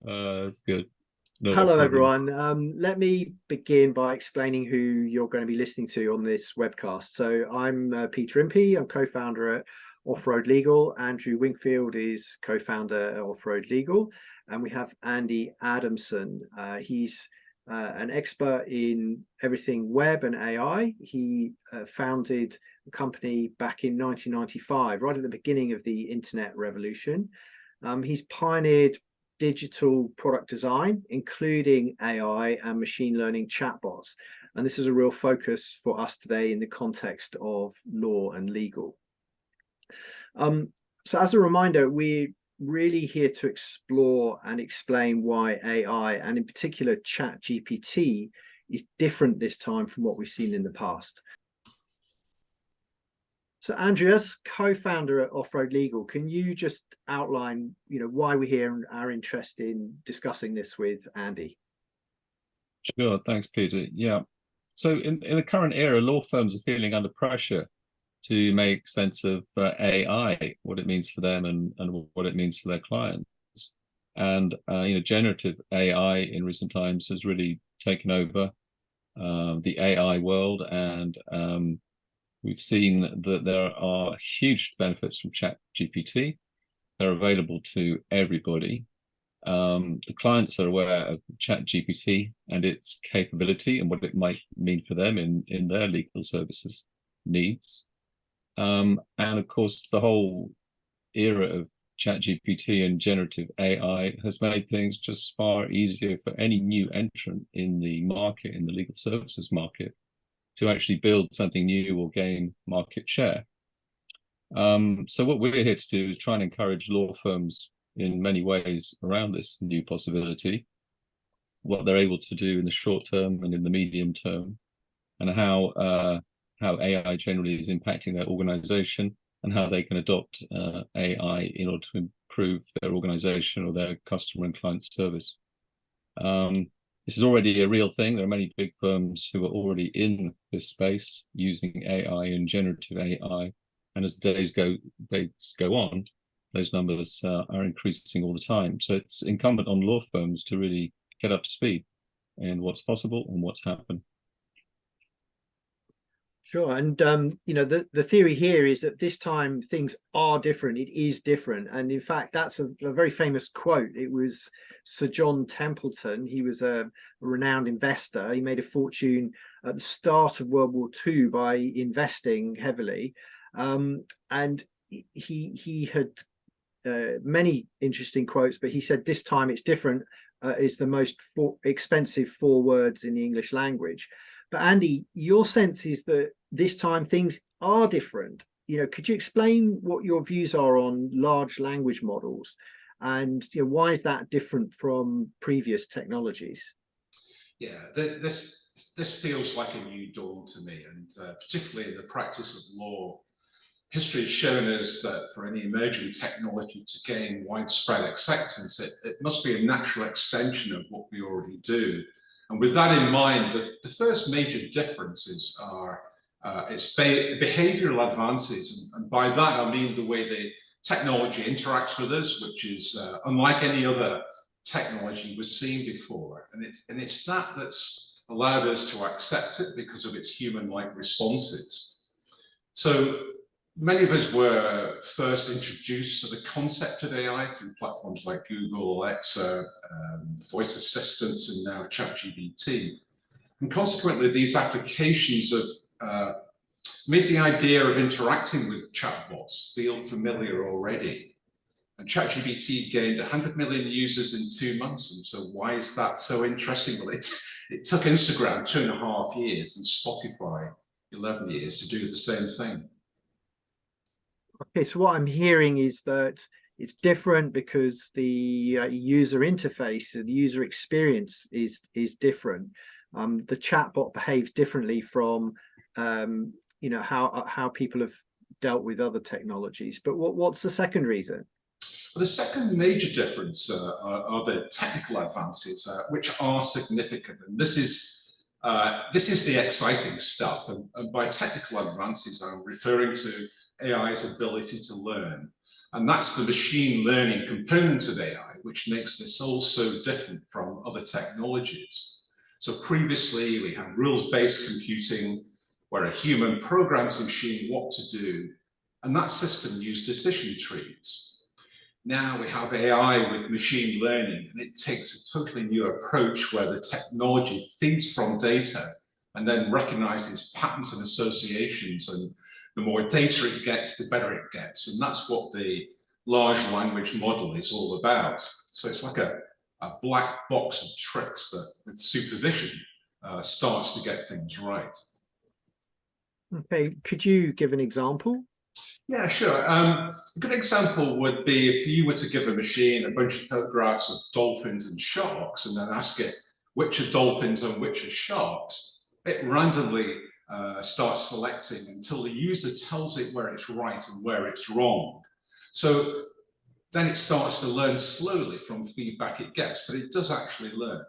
That's good. No Hello, problem. everyone. Let me begin by explaining who you're going to be listening to on this webcast. So, I'm Peter Impey. I'm co-founder at Off-Road Legal. Andrew Wingfield is co-founder at Off-Road Legal, and we have Andy Adamson. He's an expert in everything web and AI. He founded a company back in 1995, right at the beginning of the internet revolution. He's pioneered digital product design, including AI and machine learning chatbots. And this is a real focus for us today in the context of law and legal. So as a reminder, we're really here to explore and explain why AI, and in particular ChatGPT, is different this time from what we've seen in the past. So Andrew, as co-founder at Off-Road Legal, can you just outline, why we're here and our interest in discussing this with Andy? Sure. Thanks, Peter. Yeah. So in the current era, law firms are feeling under pressure to make sense of AI, what it means for them and what it means for their clients. And generative AI in recent times has really taken over the AI world, and we've seen that there are huge benefits from ChatGPT. They're available to everybody. The clients are aware of ChatGPT and its capability and what it might mean for them in their legal services needs. And of course, the whole era of ChatGPT and generative AI has made things just far easier for any new entrant in the market, in the legal services market, to actually build something new or gain market share. So what we're here to do is try and encourage law firms in many ways around this new possibility, what they're able to do in the short term and in the medium term, and how AI generally is impacting their organization, and how they can adopt AI in order to improve their organization or their customer and client service. This is already a real thing. There are many big firms who are already in this space using AI and generative AI. And as the days go on, those numbers are increasing all the time. So it's incumbent on law firms to really get up to speed in what's possible and what's happened. Sure. And, the theory here is that this time things are different. It is different. And in fact, that's a very famous quote. It was Sir John Templeton. He was a renowned investor. He made a fortune at the start of World War II by investing heavily. And he had many interesting quotes, but he said this time it's different is the most expensive 4 words in the English language. But Andy, your sense is that this time things are different. Could you explain what your views are on large language models, and why is that different from previous technologies? Yeah, this feels like a new dawn to me, and particularly in the practice of law. History has shown us that for any emerging technology to gain widespread acceptance, it must be a natural extension of what we already do. And with that in mind, the first major differences are its behavioral advances. And by that, I mean the way the technology interacts with us, which is unlike any other technology we've seen before. And it's that that's allowed us to accept it because of its human-like responses. So many of us were first introduced to the concept of AI through platforms like Google, Alexa, voice assistants, and now ChatGPT. And consequently, these applications have made the idea of interacting with chatbots feel familiar already. And ChatGPT gained 100 million users in 2 months. And so why is that so interesting? Well, it took Instagram 2.5 years and Spotify 11 years to do the same thing. Okay, so what I'm hearing is that it's different because the user interface and the user experience is different. The chatbot behaves differently from how people have dealt with other technologies. But what's the second reason? Well, the second major difference are the technical advances, which are significant, and this is the exciting stuff. And by technical advances, I'm referring to AI's ability to learn. And that's the machine learning component of AI, which makes this also different from other technologies. So previously we had rules-based computing where a human programs the machine what to do, and that system used decision trees. Now we have AI with machine learning, and it takes a totally new approach where the technology feeds from data and then recognizes patterns and associations, and the more data it gets, the better it gets. And that's what the large language model is all about. So it's like a black box of tricks that, with supervision, starts to get things right. Okay, could you give an example? Yeah, sure. A good example would be if you were to give a machine a bunch of photographs of dolphins and sharks and then ask it which are dolphins and which are sharks, it randomly starts selecting until the user tells it where it's right and where it's wrong. So then it starts to learn slowly from feedback it gets, but it does actually learn.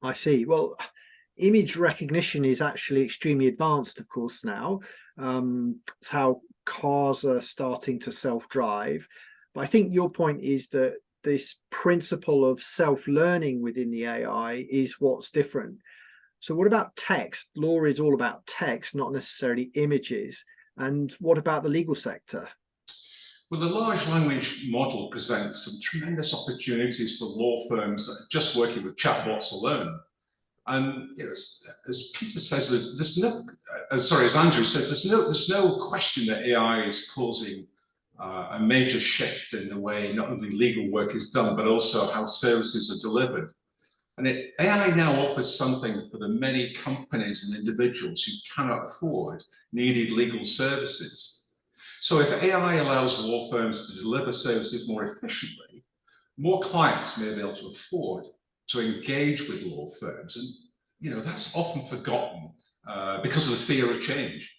I see. Well, image recognition is actually extremely advanced, of course, now. It's how cars are starting to self-drive. But I think your point is that this principle of self-learning within the AI is what's different. So what about text? Law is all about text, not necessarily images. And what about the legal sector? Well, the large language model presents some tremendous opportunities for law firms that are just working with chatbots alone. And you know, as Peter says, there's no, sorry, as Andrew says, there's no question that AI is causing a major shift in the way not only legal work is done, but also how services are delivered. And AI now offers something for the many companies and individuals who cannot afford needed legal services. So if AI allows law firms to deliver services more efficiently, more clients may be able to afford to engage with law firms. And, you know, that's often forgotten because of the fear of change.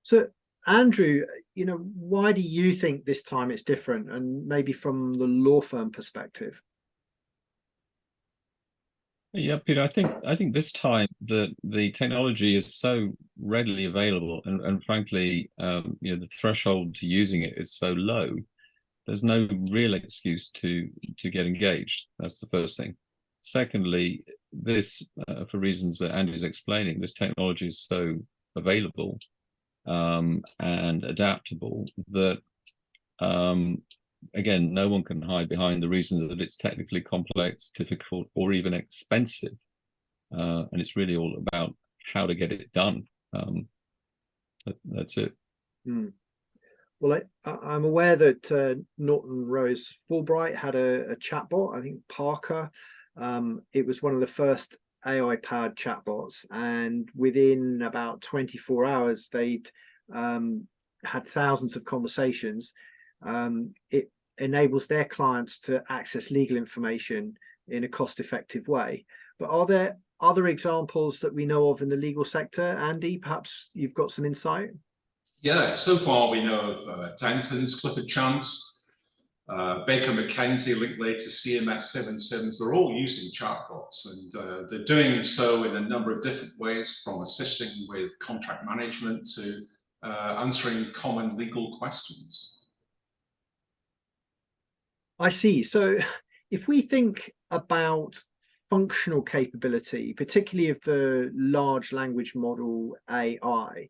So, Andrew, you know, why do you think this time it's different, and maybe from the law firm perspective? Yeah, Peter, I think this time the technology is so readily available, and frankly, you know, the threshold to using it is so low. There's no real excuse to get engaged. That's the first thing. Secondly, this, for reasons that Andy's explaining, this technology is so available and adaptable that, again, no one can hide behind the reason that it's technically complex, difficult, or even expensive. And it's really all about how to get it done. That's it. Mm. Well, I'm aware that Norton Rose Fulbright had a chatbot, I think Parker. It was one of the first AI-powered chatbots, and within about 24 hours, they'd had thousands of conversations. It enables their clients to access legal information in a cost-effective way. But are there other examples that we know of in the legal sector? Andy, perhaps you've got some insight? Yeah, so far we know of Denton's, Clifford Chance, Baker McKenzie, Linklater, CMS 77s. They're all using chatbots, and they're doing so in a number of different ways, from assisting with contract management to answering common legal questions. I see. So if we think about functional capability, particularly of the large language model AI,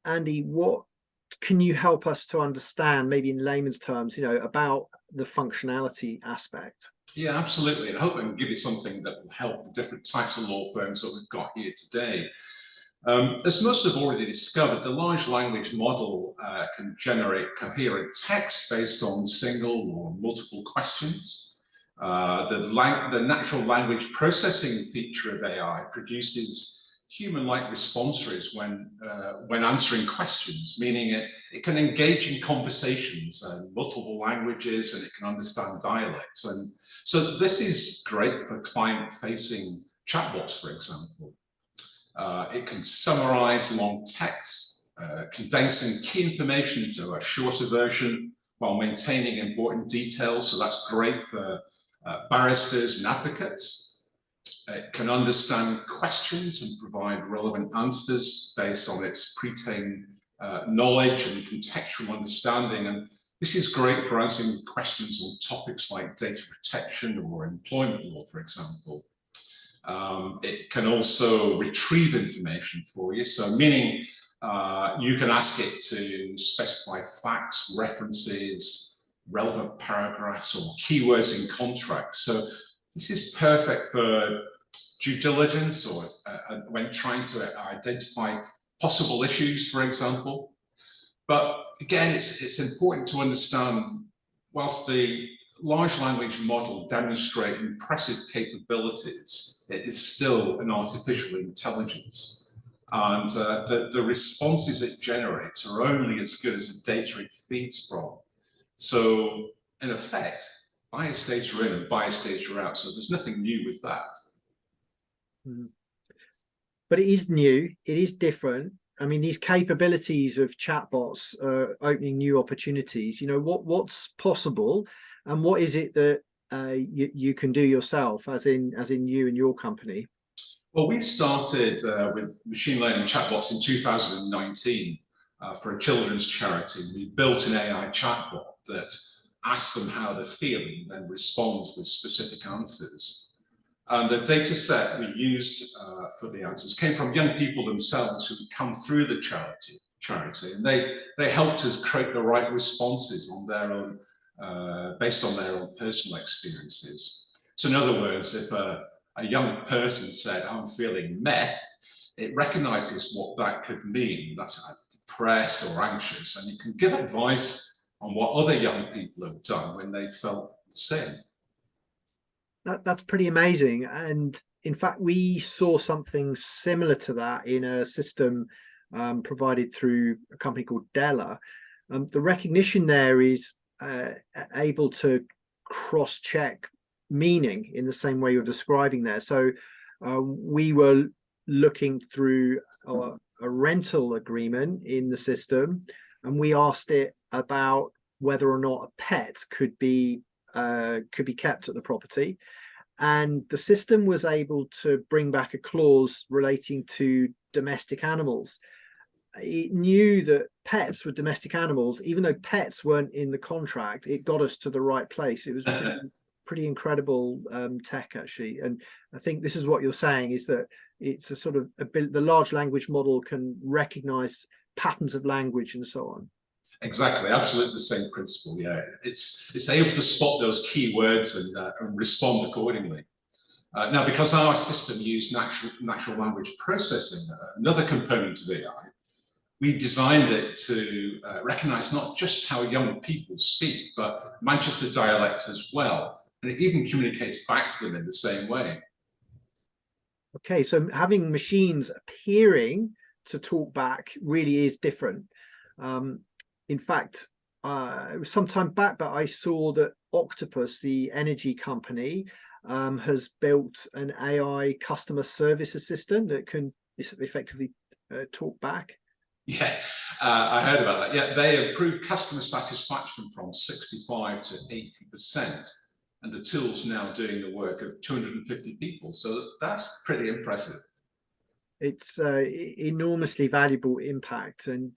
Andy, what can you help us to understand, maybe in layman's terms, you know, about the functionality aspect? Yeah, absolutely. And I hope I can give you something that will help the different types of law firms that we've got here today. As most have already discovered, the large language model can generate coherent text based on single or multiple questions. The natural language processing feature of AI produces human-like responses when answering questions, meaning it can engage in conversations in multiple languages, and it can understand dialects. And so this is great for client-facing chatbots, for example. It can summarize long text, condensing key information into a shorter version while maintaining important details. So that's great for barristers and advocates. It can understand questions and provide relevant answers based on its pre-trained knowledge and contextual understanding. And This is great for answering questions on topics like data protection or employment law, for example. It can also retrieve information for you, so meaning you can ask it to specify facts, references, relevant paragraphs, or keywords in contracts. So this is perfect for due diligence or when trying to identify possible issues, for example. But again, it's important to understand, whilst the large language model demonstrates impressive capabilities, it is still an artificial intelligence. And the responses it generates are only as good as the data it feeds from. So in effect, biased data in and biased data out. So there's nothing new with that. But it is new, it is different. I mean, these capabilities of chatbots opening new opportunities. You know, what's possible, and what is it that you can do yourself, as in you and your company? Well, we started with machine learning chatbots in 2019 for a children's charity. We built an AI chatbot that asks them how they're feeling, then responds with specific answers. And the data set we used for the answers came from young people themselves who had come through the charity, and they helped us create the right responses on their own, based on their own personal experiences. So in other words, if a young person said, "I'm feeling meh," it recognizes what that could mean. That's depressed or anxious, and you can give advice on what other young people have done when they felt the same. That's pretty amazing. And in fact, we saw something similar to that in a system provided through a company called Della. The recognition there is able to cross-check meaning in the same way you're describing there. So we were looking through a rental agreement in the system, and we asked it about whether or not a pet could be kept at the property, and the system was able to bring back a clause relating to domestic animals. It knew that pets were domestic animals, even though pets weren't in the contract. It got us to the right place. It was pretty incredible tech, actually. And I think this is what you're saying, is that it's a sort of the large language model can recognize patterns of language and so on. Exactly, absolutely the same principle. Yeah, it's able to spot those key words and respond accordingly. Now, because our system used natural language processing, another component of AI, we designed it to recognize not just how young people speak, but Manchester dialect as well. And it even communicates back to them in the same way. Okay, so having machines appearing to talk back really is different. In fact, it was some time back, but I saw that Octopus, the energy company, has built an AI customer service assistant that can effectively talk back. Yeah, I heard about that. Yeah, they improved customer satisfaction from 65 to 80%. And the tool's now doing the work of 250 people. So that's pretty impressive. It's enormously valuable impact. And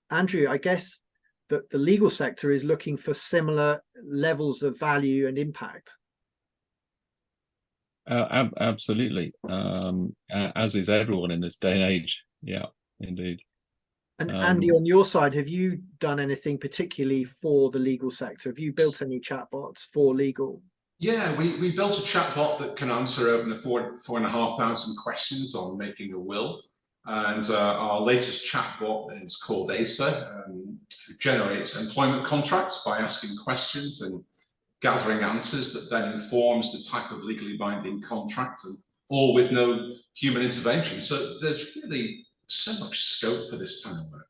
Andrew, I guess that the legal sector is looking for similar levels of value and impact. Absolutely, as is everyone in this day and age. Yeah, indeed. And Andy, on your side, have you done anything particularly for the legal sector? Have you built any chatbots for legal? Yeah, we built a chatbot that can answer over 4,500 questions on making a will. And our latest chatbot is called ASA, which generates employment contracts by asking questions and gathering answers that then informs the type of legally binding contract, and all with no human intervention. So there's really so much scope for this kind of work.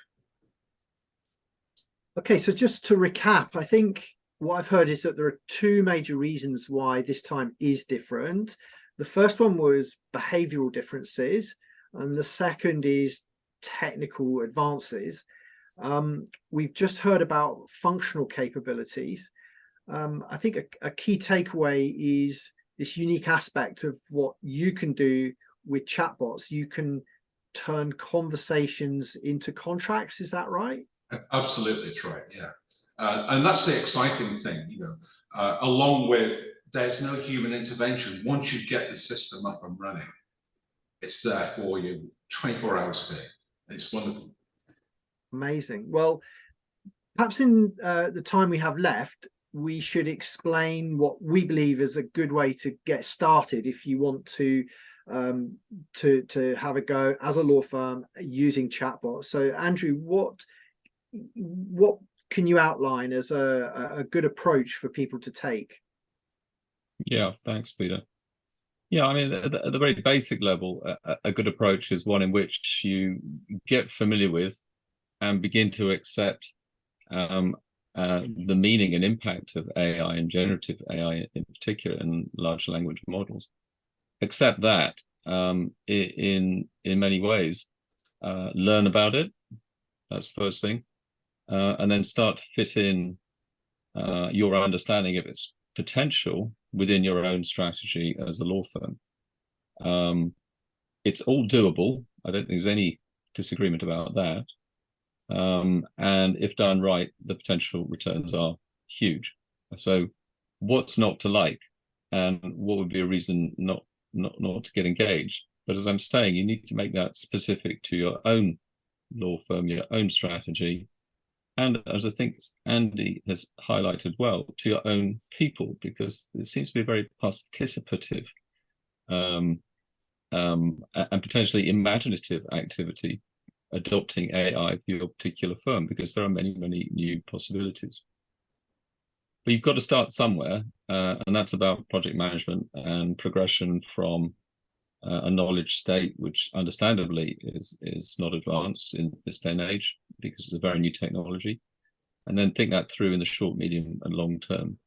Okay, so just to recap, I think what I've heard is that there are two major reasons why this time is different. The first one was behavioral differences, and the second is technical advances. We've just heard about functional capabilities. I think a key takeaway is this unique aspect of what you can do with chatbots. You can turn conversations into contracts. Is that right? Absolutely, it's right. Yeah. And that's the exciting thing, you know, along with there's no human intervention. Once you get the system up and running, it's there for you 24 hours a day. It's wonderful. Amazing. Well, perhaps in the time we have left, we should explain what we believe is a good way to get started if you want to have a go as a law firm using chatbots. So, Andrew, what can you outline as a good approach for people to take? Yeah, thanks, Peter. Yeah, I mean, at the very basic level, a good approach is one in which you get familiar with and begin to accept the meaning and impact of AI and generative AI in particular, and large language models. Accept that in many ways, learn about it. That's the first thing, and then start to fit in your understanding of its potential within your own strategy as a law firm. It's all doable. I don't think there's any disagreement about that. And if done right, the potential returns are huge. So what's not to like, and what would be a reason not to get engaged? But as I'm saying, you need to make that specific to your own law firm, your own strategy, and as I think Andy has highlighted well, to your own people, because it seems to be a very participative and potentially imaginative activity adopting AI for your particular firm, because there are many, many new possibilities. But you've got to start somewhere, and that's about project management and progression from a knowledge state, which understandably is not advanced in this day and age because it's a very new technology, and then think that through in the short, medium, and long term.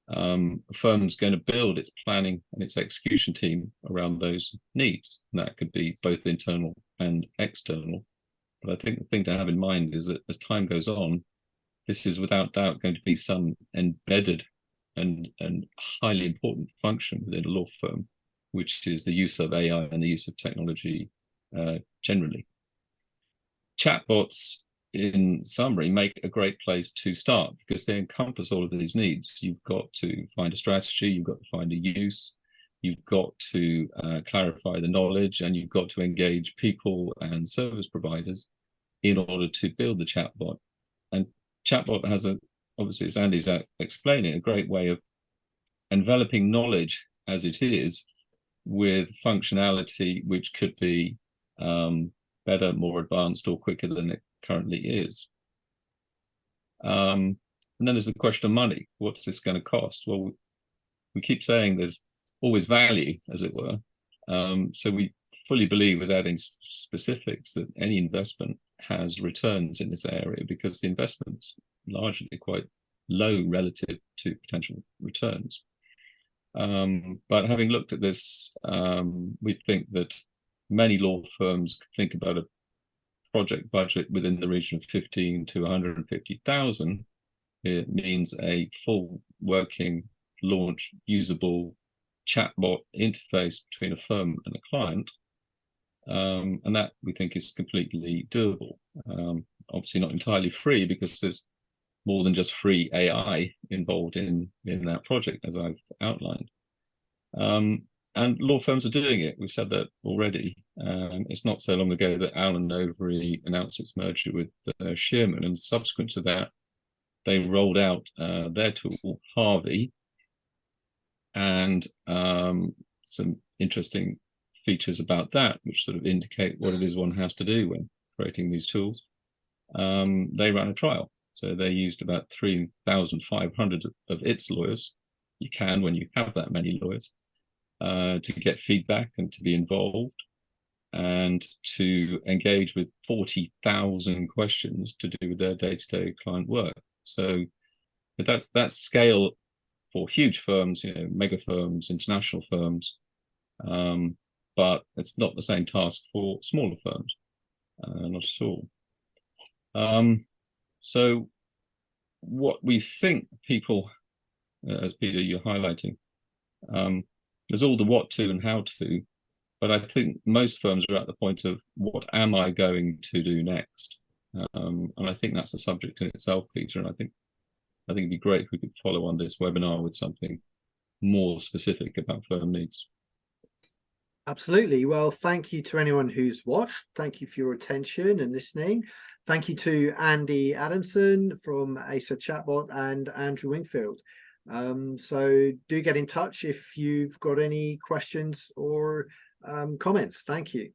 A firm's going to build its planning and its execution team around those needs, and that could be both internal and external. But I think the thing to have in mind is that as time goes on, this is without doubt going to be some embedded and highly important function within a law firm, which is the use of AI and the use of technology generally. Chatbots, in summary, make a great place to start because they encompass all of these needs. You've got to find a strategy, you've got to find a use, you've got to clarify the knowledge, and you've got to engage people and service providers in order to build the chatbot. And chatbot has obviously, as Andy's explaining, a great way of enveloping knowledge as it is with functionality which could be better, more advanced, or quicker than it currently is. And then there's the question of money. What's this going to cost? Well, we keep saying there's always value, as it were. So we fully believe, without any specifics, that any investment has returns in this area because the investment's largely quite low relative to potential returns. But having looked at this, we think that many law firms could think about a project budget within the region of 15 to 150,000. It means a full working, launch, usable chatbot interface between a firm and a client. And that we think is completely doable. Obviously not entirely free because there's more than just free AI involved in that project, as I've outlined. And law firms are doing it. We've said that already. It's not so long ago that Allen Overy announced its merger with Shearman, and subsequent to that, they rolled out their tool, Harvey, and some interesting features about that, which sort of indicate what it is one has to do when creating these tools. They ran a trial. So they used about 3,500 of its lawyers. You can when you have that many lawyers. To get feedback and to be involved and to engage with 40,000 questions to do with their day-to-day client work. So that's scale for huge firms, mega firms, international firms, but it's not the same task for smaller firms, not at all. So what we think people, as Peter, you're highlighting, there's all the what to and how to, but I think most firms are at the point of what am I going to do next? And I think that's a subject in itself, Peter, and I think I think it'd be great if we could follow on this webinar with something more specific about firm needs. Absolutely. Well, thank you to anyone who's watched. Thank you for your attention and listening. Thank you to Andy Adamson from ASA Chatbot and Andrew Wingfield. So do get in touch if you've got any questions or comments. Thank you.